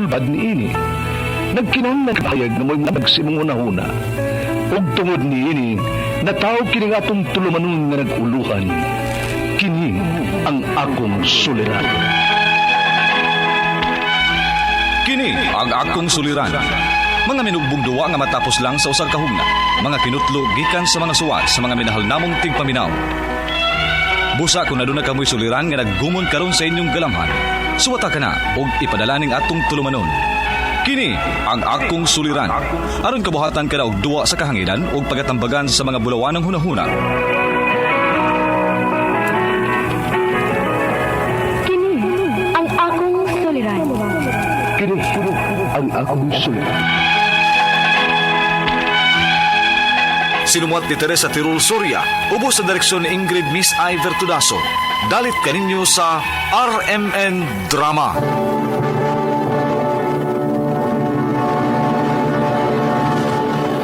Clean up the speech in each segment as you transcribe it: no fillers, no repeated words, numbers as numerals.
sulbad ni ini. Nagkinahanglan bayag na mo'y nagsimong una-una. Ug tungod ni ini, natawag kini nga atong tulumanon nga nag-uluhan. Kini ang akong suliran. Kini ang akong suliran. Mga minugbong duwa nga matapos lang sa usag kahugna. Mga kinutlo gikan sa mga suwat sa mga minahal namong tigpaminaw. Busa kung naduna kamoy suliran nga naggumon karon sa inyong galamhan. Suwata ka na og ipadala ning atong tulumanon. Kini ang akong suliran. Aron kabuhatan ka na og duwa sa kahanginan og pagatambagan sa mga bulawan ng hunahuna. Kini ang akong suliran. Kini ang akong suliran. Sinumuat ni Teresa Tirul Soria, ubos sa direksyon ni Ingrid Miss Iver Tudaso. Dalit kaninyo sa RMN Drama.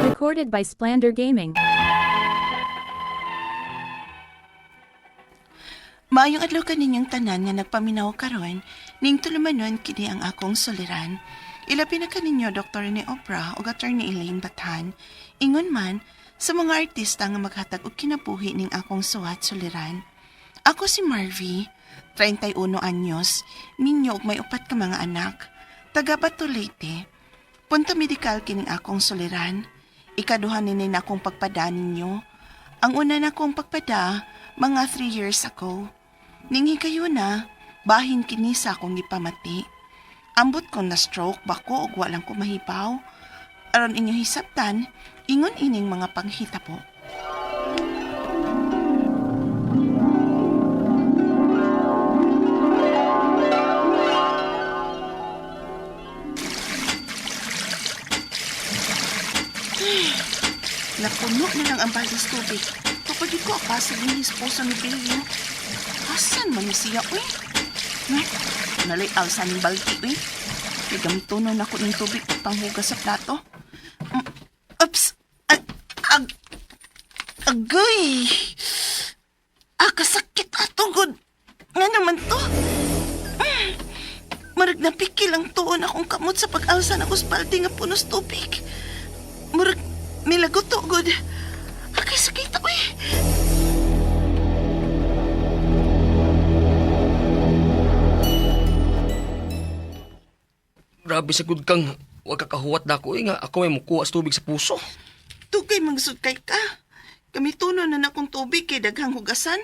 Recorded by Splander Gaming. Maayong adlaw kaninyong tanan nga nagpaminaw karon, ning tulumanon kini ang akong suliran. Ilabi na kaninyo Dr. ni Oprah o Attorney Elaine Batan. Ingon man, sa mga artista nga maghatag og kinabuhi ning akong suwat suliran. Ako si Marvy, 31 anyos, minyo og may 4 ka mga anak, taga Bato Leyte. Punta medikal kining akong suliran. Ikaduha nini na akong pagpada ninyo. Ang una na akong pagpada, mga 3 years ago. Ning hikayo na, bahin kini sa akong gipamati. Ambot ko na stroke bako og walang ko mahibaw. Aron inyo hisabtan, ingon ining mga panghita po. Napuno na lang ang baldes tubig. Kapag ko akasag yung esposa ni Billy. Asan man siya, uy? Nalay alsa ng balti, uy. Gamiton ako ng tubig at panghugas sa plato. Oops! Agay! Kasakit atungod. Nga naman to. Marag napikil ang tuon akong kamot sa pag-alsa na kuspaldi nga punos tubig. Marag milagot to, god. Akay sakit ako eh. Grabe sa good kang wag kakahuwat na ako nga ako may mukuha sa tubig sa puso. Tugay magsudkay ka. Kamituno na akong tubig kay daghang hugasan.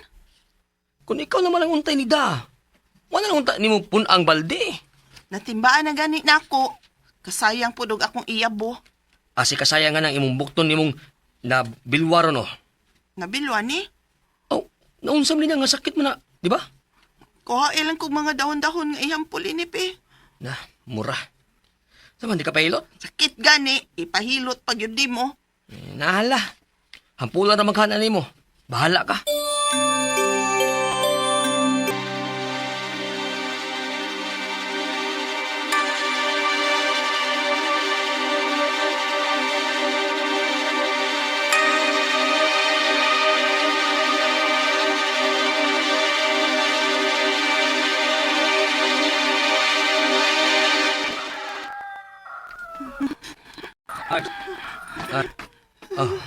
Kung ikaw naman ang untay ni Da, wala nang untay ni mo punang balde. Natimbaan na gani na ako. Kasayang pudog akong iyabo. Asi kasayangan ang imong bukton nimong na bilwaro no. Nabilwan ni. Oh, naunsam niya nga sakit mo na, di ba? Kuha ilang kong mga dahon-dahon nga iyang pulinip eh. Na, mura. Saman di ka pahilot? Sakit gani. Ipahilot pag yun di mo. Nahala. Hampulan na maghanan mo. Bahala ka.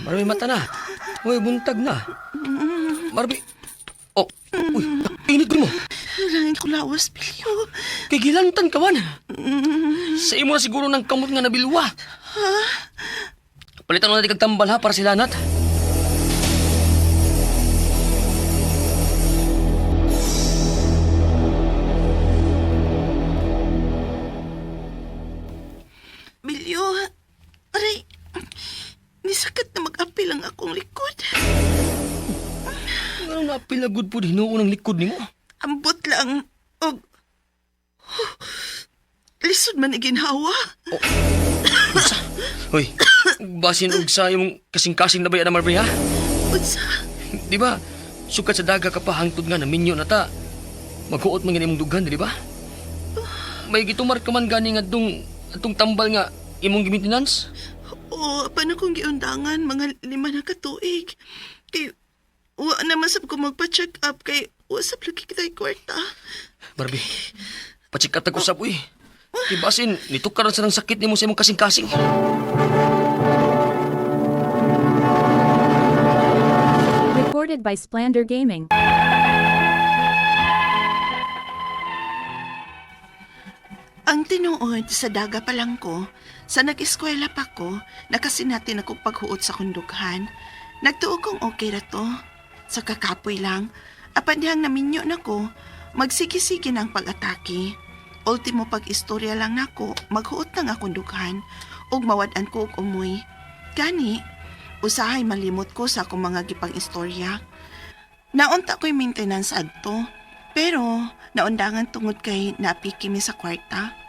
Marami mata na. Uy, buntag na. Marami. Oh, uy, init mo. Langin ko lawas, Pilyo. Kay gilantan ka man. Sa imo na siguro ng kamot nga nabilwa. Palitan mo natin kagtambal ha para sila nat. Pilyo, aray, nisakit na mag-apil ang akong likod. Ano na pilagod po hinuon ang likod ni mo? Ambot lang, og... lisod man iginhawa. Unsa? Hoy, basin og sa imong kasing-kasing na ba yan na Marvin ha? Unsa? Di ba? Sukat sa daga ka pa hangtod nga na minyo na ta. Maghuot man imong dugan, di ba? May gitumar ka man gani nga atong tambal nga imong maintenance? Oo, paano kong giundangan mga 5 na katuig? Kay, wa naman sab ko magpa-check up kay wasap lagi kita kwarta. Barbie, pacheck up usap uy. Ibasin, nitukaran sa ng sakit ni mo sa imong kasing-kasing. Recorded by Splander Gaming. Ang tinuod sa daga pa lang ko, sa nag-eskwela pa ko, nakasinatin ako paghuot sa kundughan. Nagtuo kong okay ra to. Sa kakapoy lang, apan dihang naminyo na ko, magsigi-sige ng pag-atake. Ultimo pag-istorya lang nako, maghuot ng akong dughan, ug mawadan ko og umoy. Gani, usahay malimot ko sa akong mga gipang istorya. Naunta ko'y maintenance adto, pero naundangan tungod kay napiki mi sa kwarta.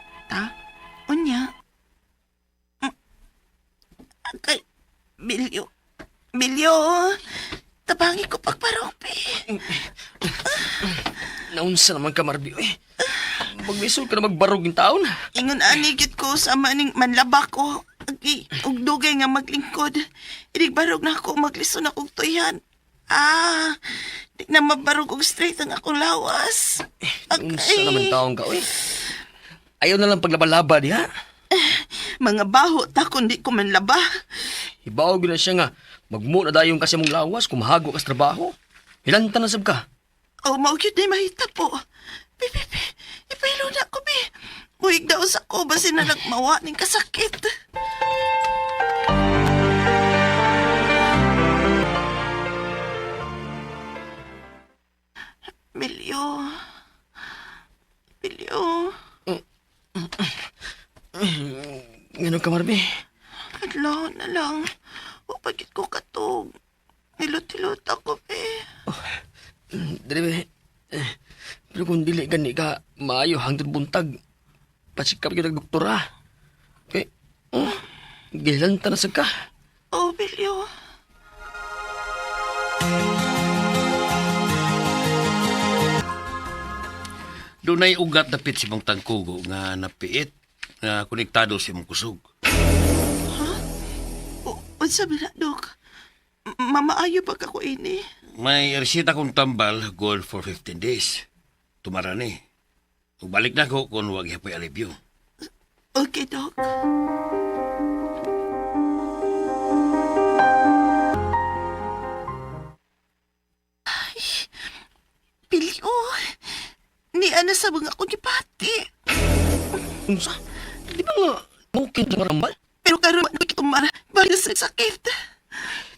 Unya. Kay, Bilyo, tabangi ko pagparope. Naunsa naman ka, Marbi, eh. Magmisol ka na magbarog yung taon. Ingon anigit ko sa maning manlaba ko. Ug dugay nga maglingkod. Idigbarog na ako maglison akong tuyan. Di na mabarog og straight ang akong lawas. Unsa naman taong ka, eh. Ayaw na lang paglaba-laba diha. Mga baho ta kundi ko manlaba. Ibaw na siya nga, magmo na dayon kasi mong lawas, kumahago ka sa trabaho. Hilanta na sab ka. O mao gyud na mahita po. Ipahilo na ko, bi. Muhig daw sa ko basin na nagmawa ning kasakit. Bilyo. Ngano ka, Marbi? Adlaw na lang. Upagit ko katog. Hilot-hilot ako, be. Dili, be. Pero kung dili gani ka, maayo hangtod buntag. Pasikap ka doktora. Okay. Gilanta na sag ka. Oh, Bilyo. Dunay ugat na pit si mong tangkugo nga napiit nga konektado si mong kusog. Unsa bila, Dok? Mamaayo pa kako ini. May resita kong tambal goal for 15 days. Tumara ni. Balik na ko kung wag hapay alibyo. Okay, Dok. Ay, Bilyo. Ni ana sa mga akong gipati. Unsa? Di ba nga, mungkin sa marambal? Pero karon nakitumara. Balik sa sakit.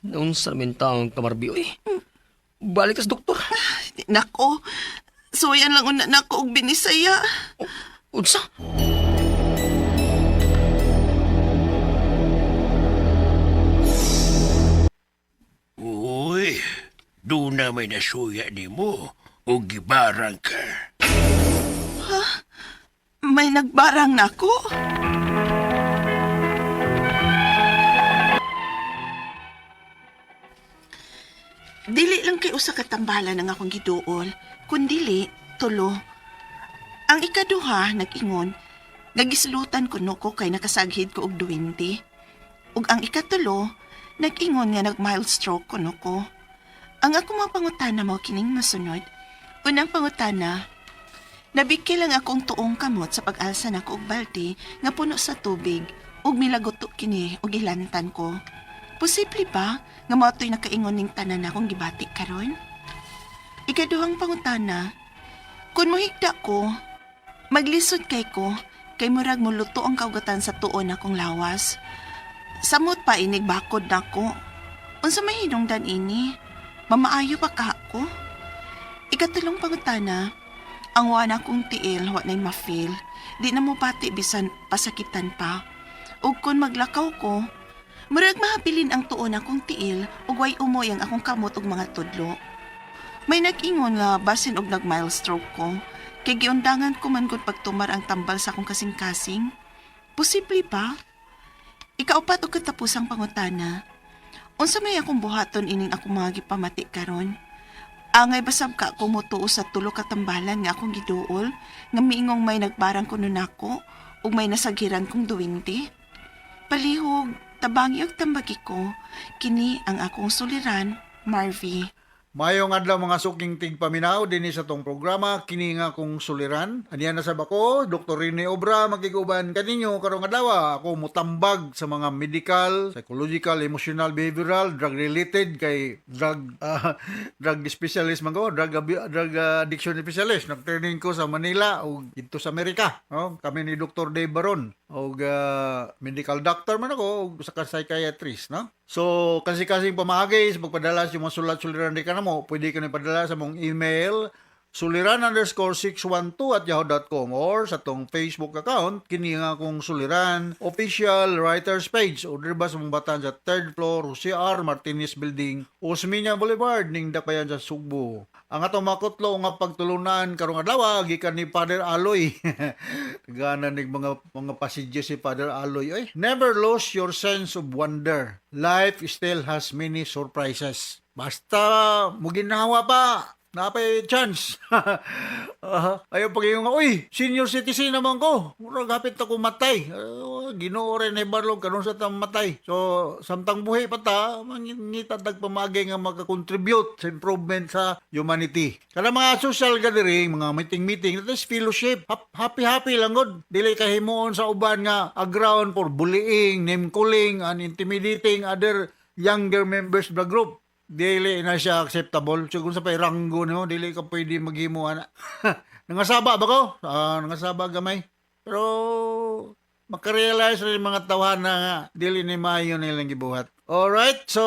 Naunsa naman taong ka, Marbi, eh. Balik ka sa doktor. Nako. Suyan lang una nako og binisaya. Unsa? Uy, doon na may nasuya ni mo o gibarang ka. May nagbarang nako. Dili lang kay usa ka tambalan ang akong giduol, kundili tulo. Ang ikaduha nag-ingon, nagislutan ko no ko kay nakasaghid ko og 20. Ug ang ikatulo, nag-ingon nga nag-mild stroke ko no ko. Ang ako mga pangutana mo kining masunod. Unang pangutana, nabiki lang akong tuong kamot sa pag-alsa nako og balde nga puno sa tubig ug milagoto kini og ilantan ko. Posible ba nga matoy nakaingon ning tanan akong gibati karon? Ikaduhang pangutana, kun mohigda ko, maglisod kay ko, kay murag muluto ang kaugatan sa tuon akong lawas. Samot pa inig bakod nako. Unsa may hinungdan ini? Mamaayo pa ka ako? Ikatulong pangutana, ang wana kong tiil wa na'y ma-feel, di na mo pati bisan pasakitan pa. Ug kun maglakaw ko, murag mahabilin ang tuon akong tiil ug way umoy ang akong kamot ug mga tudlo. May nag-ingon nga basin og nag-mild stroke ko, kay giundangan ko man gud pagtumar ang tambal sa akong kasing-kasing. Posible ba? Ikaupat og katapusang pangutana, unsa may akong buhaton ining akong mga gipamati karon? Angay basab ka ako mutuo sa tulo ka tambalan nga akong giduol, nga miingong may nagbarang kuno nako ug may nasaghiran kong 20. Palihog, tabangi og tambagi ko, kini ang akong suliran, Marvy. Mayong adlaw mga suking tigpaminaw dinhi sa tong programa kini nga kong suliran. Aniya na sab ako, Dr. Rene Obra magkiguban kaninyo karong adlaw. Ako mutambag sa mga medical, psychological, emotional, behavioral, drug related kay drug specialist man ko, drug addiction specialist. Nag-training ko sa Manila o dito sa Amerika. No? Kami ni Dr. Dave Baron og medical doctor man ako og sa psychiatrist, no? So, kasi-kasing pamagay sa pagpadala sa mga sulat-suliran di ka na mo, pwede ka na padala sa mong email suliran_612@yahoo.com or sa tong Facebook account, kini nga kong suliran official writers page o ba sa mong batan sa 3rd floor Jose R. Martinez Building, Osmeña Boulevard, ning Dakbayan sa Sugbo. Ang atong makutlo nga pagtulunan karong adlaw gikan ni Father Aloy. Gana nig mga pasidyo si Father Aloy. Ay, never lose your sense of wonder. Life still has many surprises. Basta mo ginawa pa, napay chance. Ayaw pag yung uy, senior citizen naman ko. Murag hapit ako matay. Ginoo rin ibarlog karon sa tang matay. So, samtang buhi pa ta, mangita pamagay nga makakontribute sa improvement sa humanity. Kada mga social gathering, mga meeting, that is fellowship. Happy lang god. Dili kahimuon sa uban nga aground for bullying, name calling, and intimidating other younger members of the group. Dili na siya acceptable. So, kung sa pay ranggo no, dili ka pwede maghimo ana. Nangasaba ba ko? Nangasaba gamay. Pero makarealize rin mga tawahan na nga, dili ni maayo nilang gibuhat. Alright, so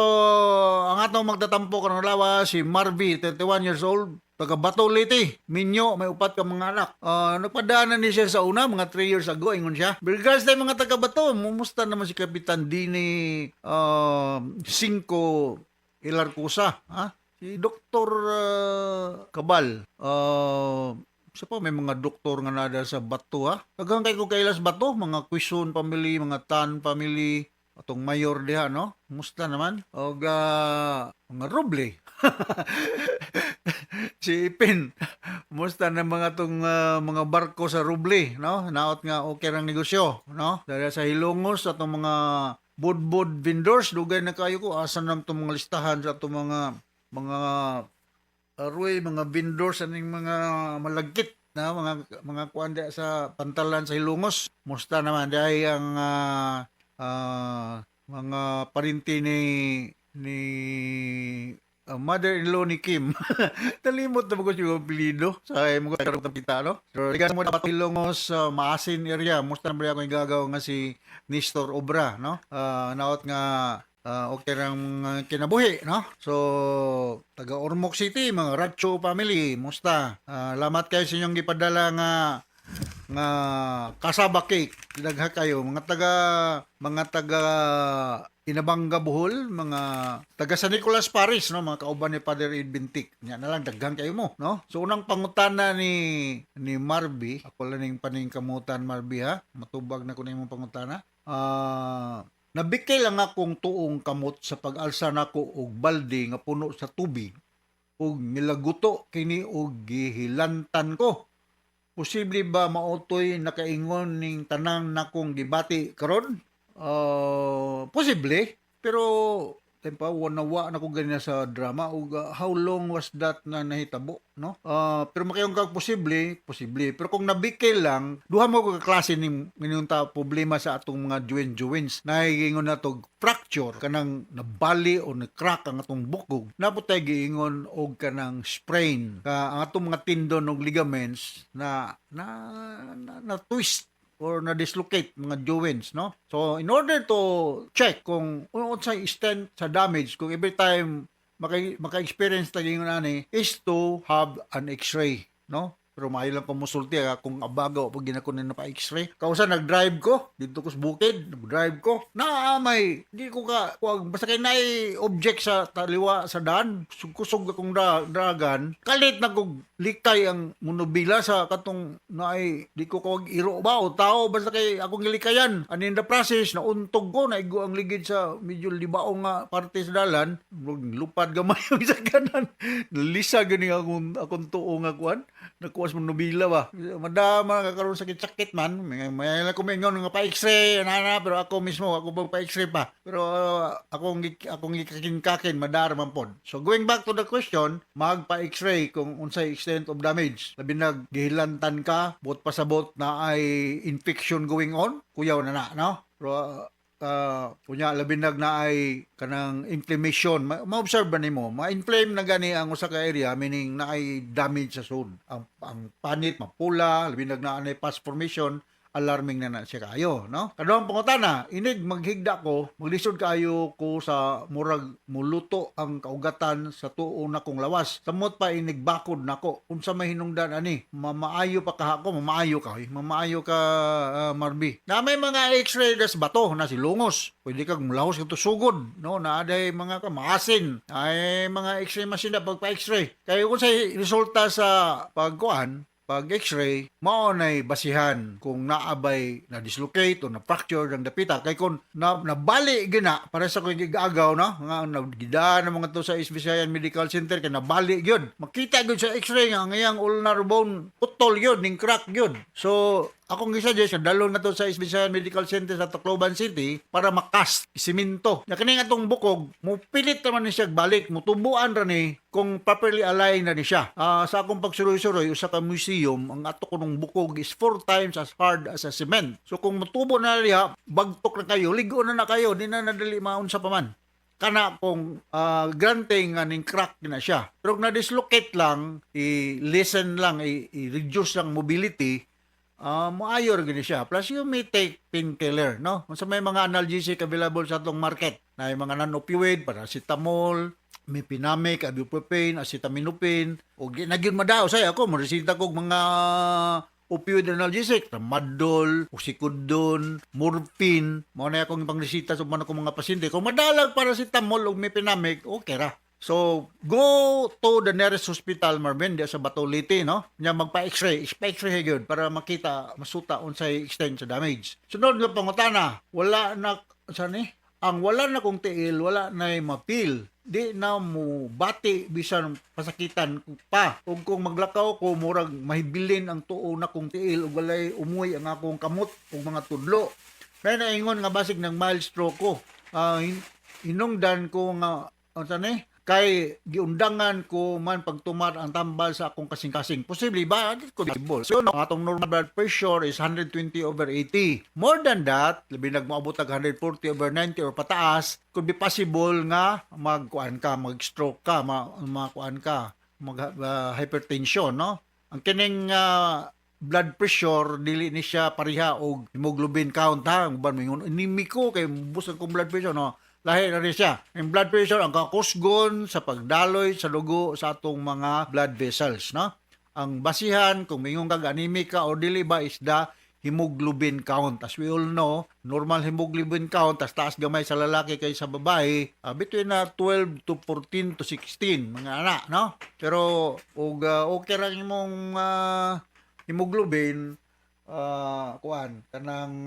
ang atong magtatampo karong lawa si Marvy, 31 years old, taga Bato Liti, Minyo, may upat ka mga anak. Nagpadaanan ni siya sa una, mga 3 years ago, ingon siya. Regards tayo mga taga Bato, mumusta naman si Kapitan Dini 5 Ilarcusa, ha? Si Dr. Cabal, isa pa may mga doktor nga nada sa Bato, ha? Tagang kay ko kailas Bato, mga Quezon family, mga Tan family, atong mayor diha, no? Musta naman? Og mga Roble. Si Ipin. Musta na mga tong mga barko sa Roble, no? Naot nga okay rang negosyo, no? Dahil sa Hilongos atong mga budbud vendors, dugay na kayo ko asa nam tong mga listahan sa atong mga aroy, mga vendors aning mga malagkit na mga kuan sa pantalan sa Hilongos. Musta naman dahil ang mga parinti ni mother-in-law ni Kim. Talimot na ko yung apelido sa mga karong tapita, no? So, ligas mo dapat Hilongos Maasin area. Musta na ba ako yung gagaw nga si Nestor Obra, no? Naot nga okay rang kinabuhi, no? So, taga Ormoc City, mga Ratcho family, musta? Lamat kayo sa inyong gipadala nga kasaba cake. Dagha kayo mga taga Inabanga Bohol, mga taga San Nicolas Paris, no, mga kauban ni Father Ed Bintik. Nya na lang daghan kayo mo, no? So unang pangutana ni Marby, ako lang ning paning kamutan Marby, ha. Matubag na ko na imong pangutana. Nabikay lang akong tuong kamot sa pag-alsa nako og balde nga puno sa tubig ug milaguto kini og gihilantan ko. Posible ba mautoy nakaingon ning tanang nakong gibati karon? Posible, pero tempa wanawa na ko ganina sa drama ug how long was that na nahitabo, no? Pero makayong kag posible, pero kung nabikay lang, duha mo ko ka klase ning minunta problema sa atong mga joints nahigingon na to fracture kanang nabali o na-crack ang atong bukog. Naputay giingon og kanang sprain ka ang atong mga tendon ug ligaments na twist or na-dislocate mga joints, no? So, in order to check kung ano sa extent sa damage, kung every time maka-experience taging ani is to have an x-ray, no? Pero maayo lang kumusulti kung abagaw pag ginakunin na pa x-ray. Kausa nag-drive ko dito ko sa bukid, nag-drive ko. Naamay, di ko basta kay naay object sa taliwa sa daan, kusog akong dragan, kalit na kog likay ang monobila sa katong naay di ko kawag iro ba o tao basta kay akong gilikayan. And in the process na untog ko na igo ang ligid sa medyo libaong nga parte sa dalan, lupad gamay sa kanan. Lisa gani akong tuo nga kuan. Nakuha lawas mong nobila ba. Madama kakaroon sakit-sakit man. May lang kumingon nga pa X-ray ana pero ako mismo ako pang pa X-ray pa. Pero akong gikakin madara man pod. So going back to the question, magpa X-ray kung unsay extent of damage. Labi naggihilantan ka, bot pasabot na ay infection going on, kuyaw na no? Pero kunya labi na ay kanang inflammation ma-observe ba nimo ma-inflame na gani ang usa ka area meaning na ay damage sa sud ang panit mapula labi na ay pus formation alarming na siya kayo no kadong pangutana inig maghigda ko maglisod kayo ko sa murag muluto ang kaugatan sa tuo na kong lawas samot pa inig bakod nako unsa may hinungdan ani mamaayo pa ka ako mamaayo ka Marby na may mga x-ray das bato na silungos pwede kag mulahos kag sugod no na aday mga maasin ay mga x-ray machine na pagpa x-ray kay kung sa resulta sa pagkuan pag x-ray, mao nay basihan kung naabay na dislocate o na fracture ng dapita kay kung nabali gina para sa kung gigagaw no nga nagida na mga to sa Isbisayan Medical Center kay nabali gyud makita gyud sa x-ray nga ngayang ulnar bone putol gyud ning crack gyud so akong gisuggest dalon na to sa Isbisayan Medical Center sa Tacloban City para makast siminto. Na kini atong bukog, mo pilit naman ni siya balik, mo tubuan ra ni kung properly align na ni siya. Sa akong pagsuroy-suroy usa ka museum, ang ato kunong bukog is 4 times as hard as a cement. So kung mutubo na niya, bagtok na kayo, ligo na kayo, di na nadali maunsa pa man. Kana kung granting ning crack na siya. Pero na dislocate lang, i-lessen lang, i-reduce lang mobility, maayor gini siya. Plus, you may take painkiller, no? Kung sa may mga analgesic available sa atong market, na yung mga non-opioid, paracetamol, mepinamic, ibuprofen, acetaminophen, o nagyun madao say ako, maresita kog mga opioid analgesic, tramadol, oxycodone, morphine, mao na akong pangresita sa mga pasyente. Kung madalag paracetamol o mepinamic, okay ra. So, go to the nearest hospital, Marvin, diya sa Batolite, no? Nya magpa-x-ray, ipa-x-ray gyud para makita, masuta unsay extent sa damage. Sunod nga pangutana, wala na, saan ang wala na kong tiil, wala na mapil. Di na mo bati bisan pasakitan pa. Ug kung maglakaw ko, murag mahibilin ang tuo na kong tiil, ug walay umuy ang akong kamot ug mga tudlo. Kaya naingon nga basig ng mild stroke ko. Hinungdan ko nga, saan kay giundangan ko man pagtumar ang tambal sa akong kasing-kasing. Posible ba? Hindi ko possible. So, atong normal blood pressure is 120/80. More than that, labi nagmaabot og 140/90 or pataas, could be possible nga mag-stroke ka, hypertension, no? Ang kining blood pressure dili ni siya pareha og hemoglobin count ha. Uban mo ingon, inimiko kay busog kong blood pressure, no? Lahi na rin siya. Ang blood pressure ang kakusgon sa pagdaloy sa dugo sa atong mga blood vessels, no? Ang basihan kung mingon kag anemic ka o dili ba is the hemoglobin count. As we all know, normal hemoglobin count taas gamay sa lalaki kay sa babae, between 12 to 14 to 16 mga anak, no? Pero og okay ra imong hemoglobin kanang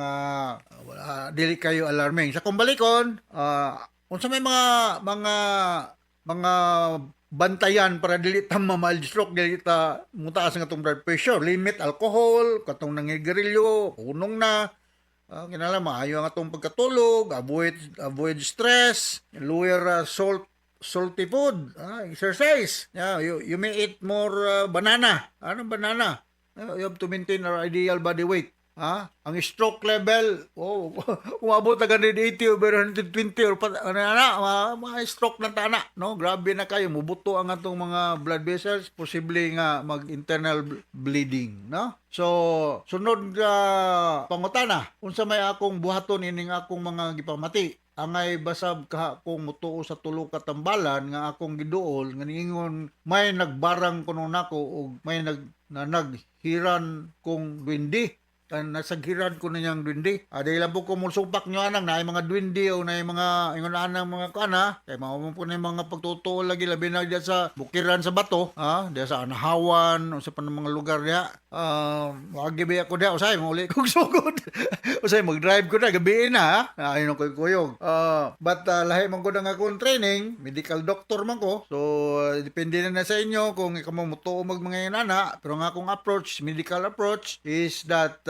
dili kayo alarming sa kumbalikon unsa may mga bantayan para dili ta mild stroke dili ta mutaas ang atong blood pressure limit alcohol katong nangigarilyo unong na kinala maayo ang atong pagkatulog avoid stress lower salty food exercise you may eat more banana banana. You have to maintain our ideal body weight. Ang stroke level, umabot na 180 over 120 or mga stroke na tana, no? Grabe na kayo, mubuto ang atong mga blood vessels, posible nga mag-internal bleeding, no? So, sunod pangutana, unsa may akong buhaton ining akong mga gipamati. Angay basab ka kung mutuo sa tulo ka tambalan nga akong giduol nga niingon may nagbarang kuno nako og may naghiran kong duwende nasaghiran ko na niyang dwindi. Dahil lang po ko mulsupak nyo anang na mga dwindi o na mga ingon anang mga kana. Kaya mga po na yung mga pagtutuo lagi labi na diyan sa bukiran sa bato. Diyan sa Anahawan o sa pa ng mga lugar niya. Magibi ako diya. Usay, muli kong sugod. Usay, mag-drive ko na. Gabiin na ayun ko kuyog. But lahi man ko na nga akong training. Medical doctor man ko. So, depende na sa inyo kung ikaw mo mutuo mga inana. Pero nga akong approach, medical approach is that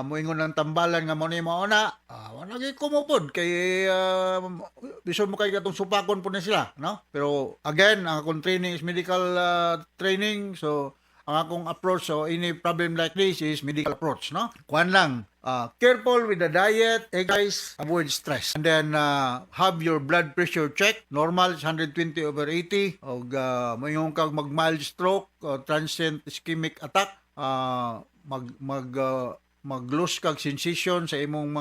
moingon ng tambalan nga mo na yung mauna. Wala kumupod kay biso mo kay katong supakon po na sila, no? Pero again, ang akong training is medical training. So, ang akong approach so any problem like this is medical approach, no? Kuan lang, careful with the diet, exercise, avoid stress. And then have your blood pressure check. Normal is 120/80. Og mayong kag mag-mild stroke, transient ischemic attack, mag-lose kag sensation sa imong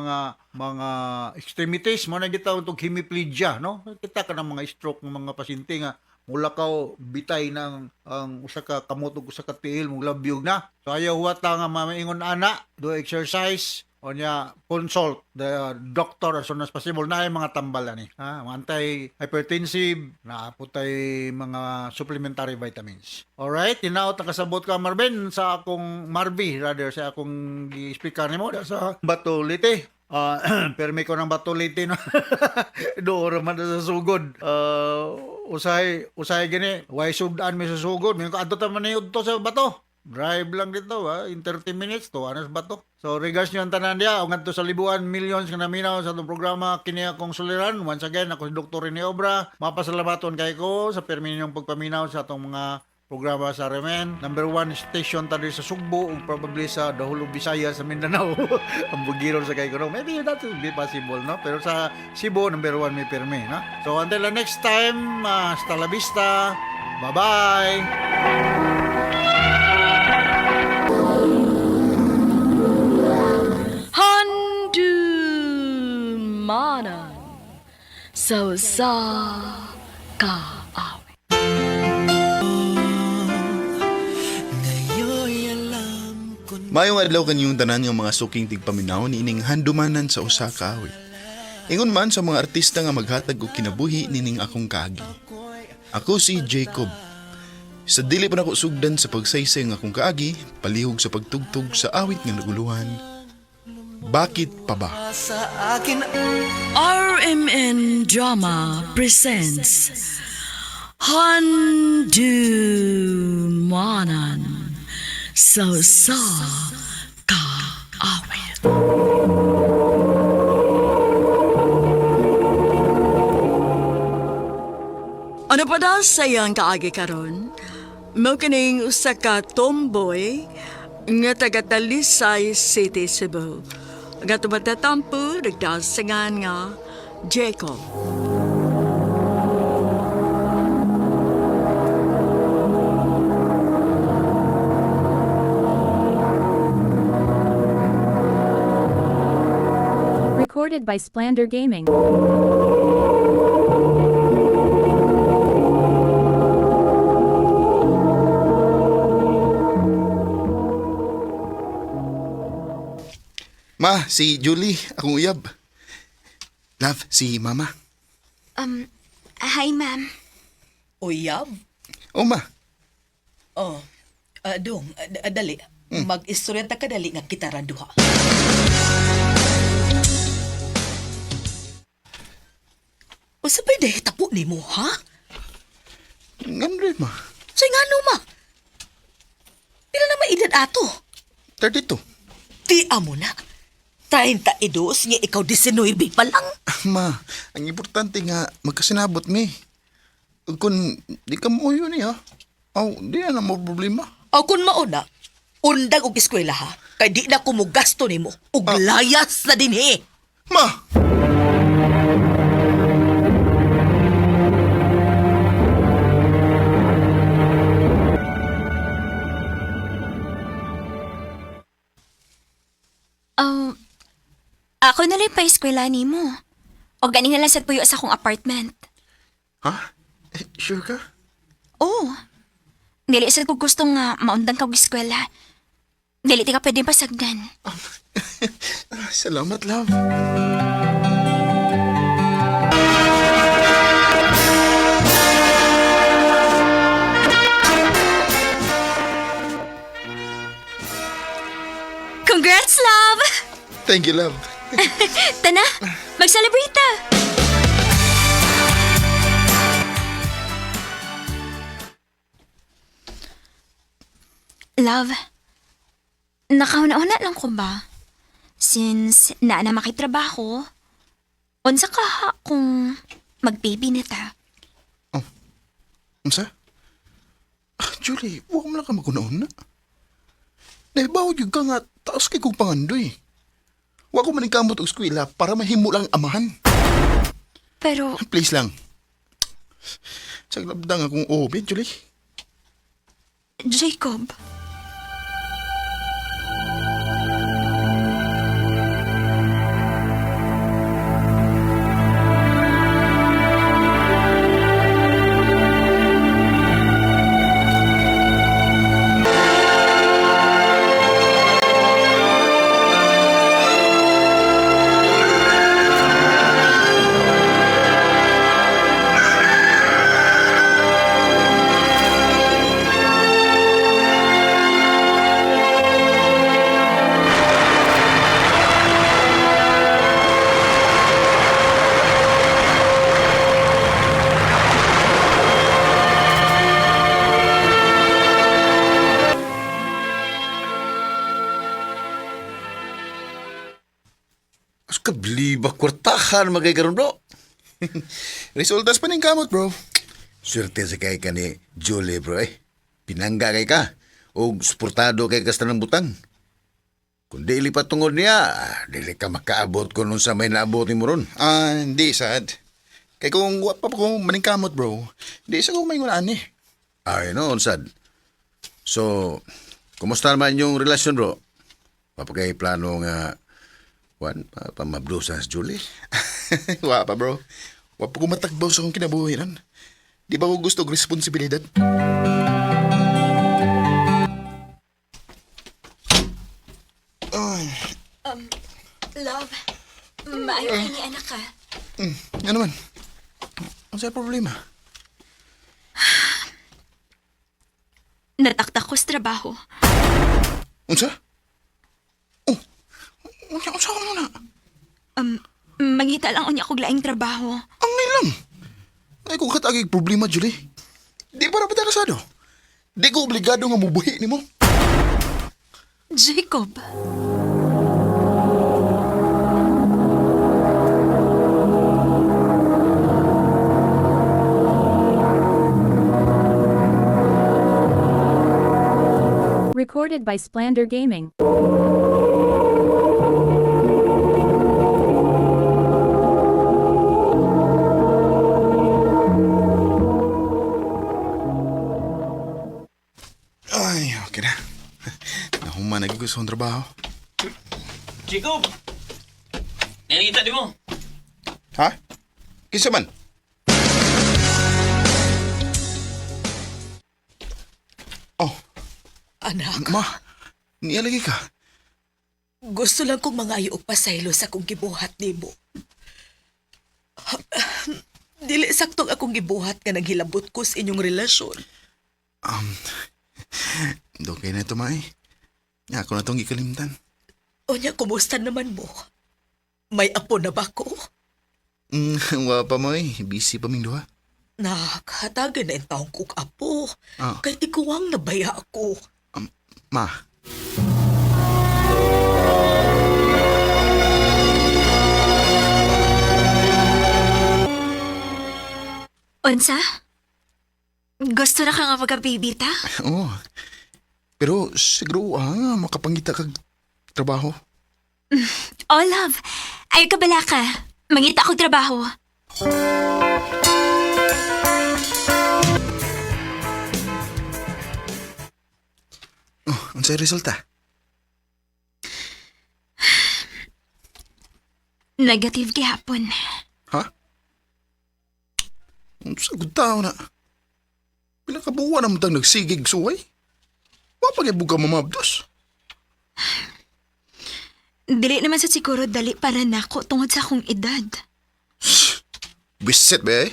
mga extremities mo na gitawag tog hemiplegia, no? Kita ka ng mga stroke ng mga pasyente nga mula ka bitay ng ang usa ka kamot ug usa ka tiil mong labyog na. So ayaw wata nga mamaingon ana, do exercise o niya consult the doctor as soon as possible na ay mga tambalan ni. Mga anti-hypertensive, na putay mga supplementary vitamins. Alright, tinaot nakasabot ka Marvin sa akong sa akong gi-speaker nimo sa Batulite. Permi ko ng Batulite no. Doon man sa sugod. Usay gini, why sudan mi sa sugod? May kadto ta man ni udto sa bato. Drive lang dito in 30 minutes to anas bato. So regards nyo ang tanan dia, ang ngadto sa libuan millions nga naminaw sa itong programa kini akong suliran. Once again, ako si Dr. Rene Obra. Mapasalamaton kay ko sa permi ninyong pagpaminaw sa itong mga programa sa Remen. Number 1 station tadi sa Sugbo ug probably sa Dahulog Bisaya sa Mindanao. Ang bugiron sa kay ko. Maybe that will be possible, no? Pero sa Cebu, number 1 may permi, no? So until the next time, hasta la vista. Bye-bye! Handumanan sa kaawi. Mayong adlaw kanyong tanan nga mga suking tigpaminaw ni ining handumanan sa usa ka awit. Ingon man sa mga artista nga maghatag og kinabuhi nining akong kaagi. Ako si Jacob. Sa dili pa nako sugdan sa pagsaysay nga akong kaagi, palihog sa pagtugtog sa awit nga naguluhan. Bakit pa ba? RMN Drama presents Handumanan sa kaawit. Ano pa daw sayang kaagi karon? Mao kining usa ka tomboy nga taga Talisay City, Cebu. Nga tumatatampo nagdasangan nga Jacob. Recorded by Splander Gaming. Ma, si Julie, akong uyab. Love, si Mama. Hi, ma'am. Uyab? O ma. Oh, dong, dali. Mag-istorya ta kadali nga kita ra duha. O sabay dahi tapo ni mo, ha? Ngano ma? Say nga no, ma? Pila na maedad ato? 32. Di amo na. 32 nga ikaw 19 pa lang. Ma, ang importante nga magkasinabot mi. Kung di ka mo yun ha, di na mo problema. O kung mauna, undag og eskwela ha, kay di na kumugasto ni mo, ug layas na din he. Ma! Ako na rin pa eskwela ni mo. O ganing na lang sa puyo sa akong apartment. Ha? Sure ka? Oo. Dili sad ko gusto nga maundang kag eskwela. Dili ti ka pwede pasagdan. Salamat, love. Congrats, love! Thank you, love. Tana, mag-celebrate ta. Love, nakauna-una lang ko ba? Since naa na makitrabaho, unsa ka ha kung mag-baby na ta? Unsa? Julie, huwag mo lang ka magunaon na. Nahibaw yung ka nga, taos kay kong pangandoy. Huwag ko maningkamot og eskwela para mahimo lang amahan. Pero, Please lang. Saglabdang akong obi, Julie. Jacob, As kabliba kwartahan magay karon bro. Resultas pa ning kamot, bro. Swerte sa kay ka ni Julie bro eh. Pinangga kay ka. O suportado kay kasta ng butang. Kung di lipat tungod niya, dili ka makaabot kung nung sa may naabot mo ron. Hindi, sad. Kaya kung wa pa ko maningkamot, bro, di sa ko may ngulaan eh. Ay no, sad. So, kumusta naman yung relasyon bro? Papagay plano nga pamablusan sa Julie? Wa pa, bro. Wa pa ko matakbaw sa akong kinabuhinan. Di ba ko gusto og responsibilidad? love, maayo ka ni anak ka. Ano naman? Ang sa'yo problema? Nataktak ko sa trabaho. Unsa? Oh, unsa ka muna? Mangita lang unya kog laing trabaho. Ang may lang. Ay kung katagig problema, Julie. Di para ba kasado? Di ko obligado nga mubuhi ni mo. Jacob, Recorded by Splander Gaming. Ay, okay na. Nahuman na gusto ang trabaho. Jacob! Nakikita di mo? Ha? Kinsa man? Oh, Anak, ma. Nialagi ka. gusto lang kong mangayo og pasaylo sa akong gibuhat nimo. Dili saktong akong gibuhat nga naghilabot ko sa inyong relasyon. Okay na ito, Mai. Ako na itong ikalimtan. Onya, kumusta naman mo? May apo na ba ko? Wa pa, Mai. Busy pa ming duha. Nakatagan na yung taong kong apo. Ah. Kay ikuwang nabaya ako. Ma. unsa? Gusto na ka nga magka-baby ta? Oo. Pero siguro nga makapangita kag trabaho. Oh, love. Ayaw ka bala ka. Mangita kog trabaho. Oh, ang sa'yo resulta? Negative gihapon. Ha? Ang sagod tao na. Pinakabuwa naman tang nagsigig suway. Wapag ibuga mamabdos. Dili naman sa siguro dali para nako tungod sa akong edad. Bisit ba eh?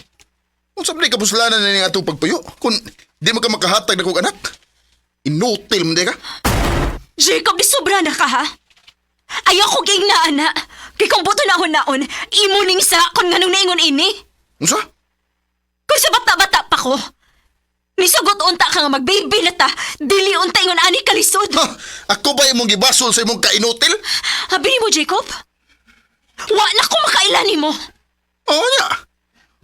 Kung sabi ka puslanan na nga itong pagpuyo, kung di mo ka makahatag na kong anak, inutil mo di ka? Jacob, di sobra na ka ha? Ayaw ko ging na, ana. Kay kung buto na naon, imo ning sa kung nganong naingon ini. Ano sa? Kung sa bata-bata pa ko, nisugot unta ka nga mag-baby na ta, dili unta ingon ani kalisod. Ha? Ako ba imong gibasol sa imong kainutil? Habi ni mo, Jacob? Wa na ko makailani mo. Oo niya.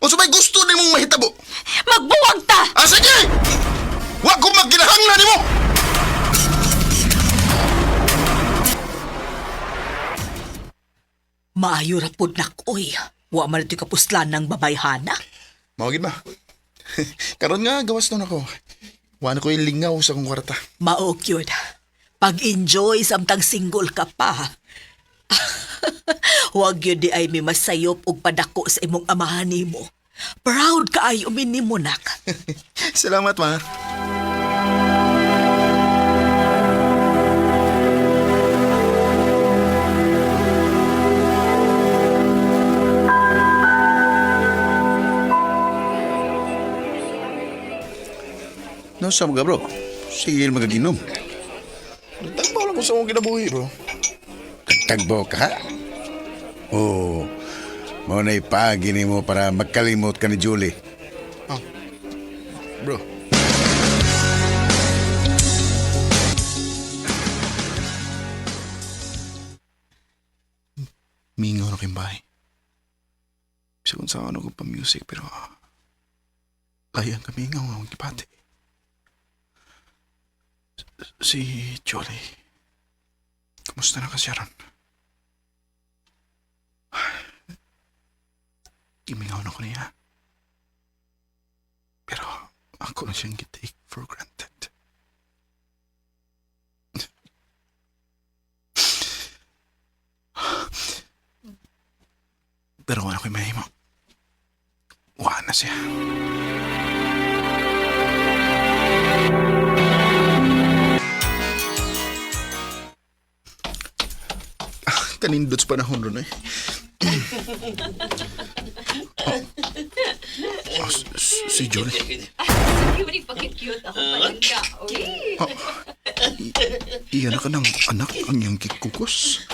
O sabay gusto ni mong mahitabo. Magbuwag ta! Ah, sige! Wa ko magginahanglan ni mo! Maayo ra pud nakoy. Wa man ito kapuslan ng babayhana. Mawagin ba? Karon nga, gawas nun ako. Wa na ko lingaw sa kong kwarta. Mao yun. Pag-enjoy samtang single ka pa. Huwag yun di ay may masayop og padako sa imong amahan nimo. Proud ka ay umini mo nak. Salamat, ma. No, sa mga bro. Sige magaginom. Tagbaw lang ko sa akong kinabuhi, bro. Tagbo ka? Oo. Mo na ipagini mo para magkalimot ka ni Julie. Bro. Mingaw na kayong bahay. Bisa kung saan ako pa-music pero layang kami ngaw ang kipati. Si Jolie. Kumusta na ka siya ron? Imingaw na ko niya. Pero ako na siyang take for granted. Pero wala ko'y mahimo. Wala na siya. Kanindot sa panahon ron eh. Si Jolie. Iyan ka ng anak ang iyang kikukos.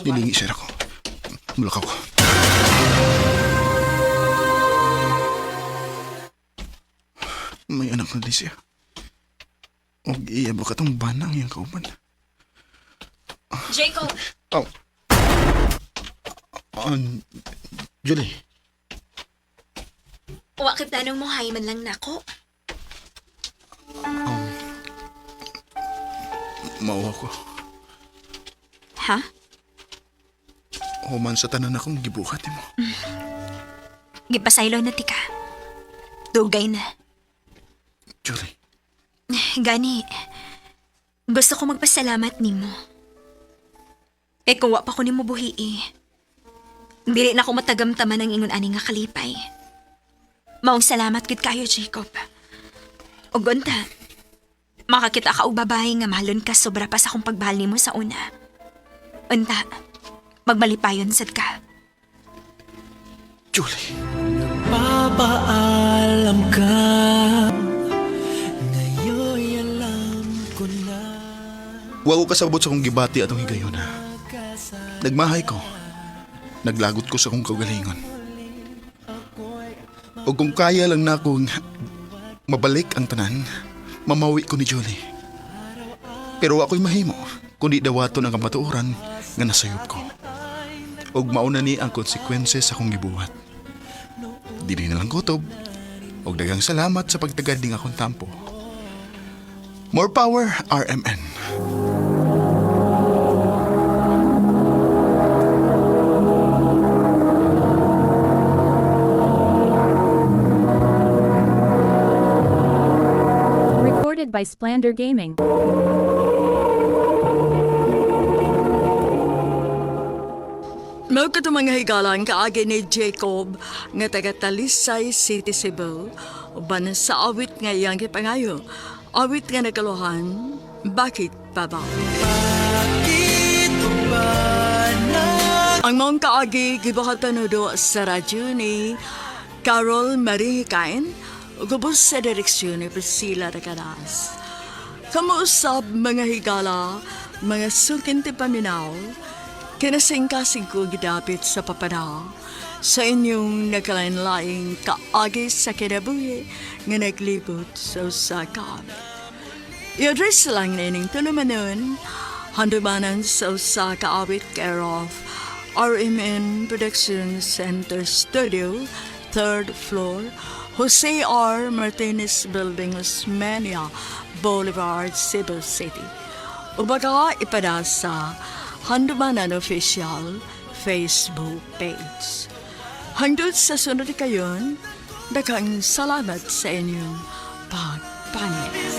Nilingi siya ako. Mulakaw ko. May anak na di siya. O iya ba katong banang iyang kauban? Jacob! Julie. Wa kay tanong mo hay man lang nako. Mauwa ko. Ha? Human sa tanan akong gibukat mo. Gipasaylo na tika. Dugay na. Julie. Gani, gusto ko magpasalamat nimo. Eh kung wa pa ko nimo buhi dili na ko matagamtaman ang ingon ani nga kalipay. Maong salamat gid kayo, Jacob. Ug unta, makakita ka og babae nga mahalon ka sobra pa sa akong pagmahal nimo sa una. Unta, magmalipayon sad ka. Julie. Papaalam ka. Ngayon alam ko na. Wa ko kasabot sa akong gibati atong higayon na. Nagmahay ko. Naglagot ko sa akong kaugalingon. O kung kaya lang na akong mabalik ang tanan, mamawi ko ni Julie. Pero ako'y mahimo, kundi dawaton ang kamatuoran nga nasayop ko. O mauna ni ang konsekwense sa akong gibuhat. Dili na lang kutob, o dagang salamat sa pagtagad ning akong tampo. More power, RMN. Recorded by Splander Gaming. Mao kato mga higalan kaagi ni Jacob nga taga Talisay City, Cebu. Uban sa awit nga iyang gipangayo. Awit nga nagaluhan, bakit Bye-bye. Ang mong kaagi gibakatan do sa radyo ni Carol Marie Hikain, gubos sa direksyon ni Priscilla Recadas. Kamuusap mga higala, mga sukin ti paminaw, kinasingkasing ko gidapit sa papanaw, sa inyong nagkalain-laing kaagi sa kinabuhi nga naglibot sa usa ka amin. I-address lang na ining tulumanon, handumanan sa usa ka awit care of RMN Production Center Studio, 3rd floor, Jose R. Martinez Building, Osmeña Boulevard, Cebu City. Ubaga ipada sa Handumanan Official Facebook page. Hangtod sa sunod kayon, daghang salamat sa inyong pagpangit.